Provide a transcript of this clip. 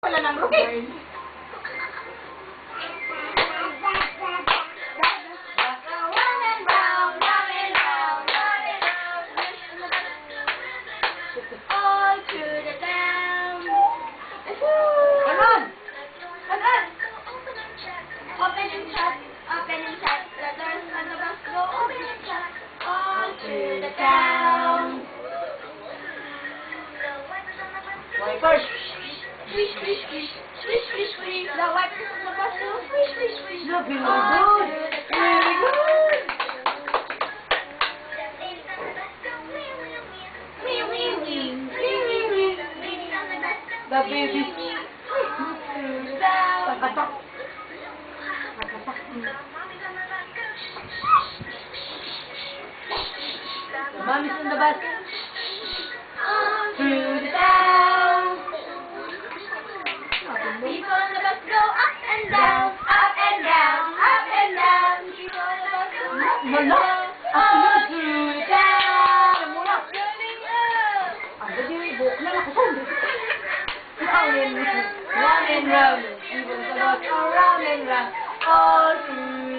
Wala nang rubber. All through the town. Ganon! Ganon! Open and shut, open and shut. The doors on the bus go open and shut. All through the town. Wipers! Swish, swish, swish, swish, swish, swish. The wipers on the bus go swish, swish, swish. No, very All good. through the Very town. good. Wee, wee, wee, wee, wee, wee. Babies on the bus. The Wee, baby. wee, wee. Through the town. Pagkatak. Pagkatak. The mommy's on the bus. All through the town. People on the bus go up and down, up and down, up and down. People on the bus go up and Wala. down, Ako all yun. through the town. Mula. Turning up. Ang ganda yung buhok na nakasal. Round and round. Round and round. People on the bus go round and round. All through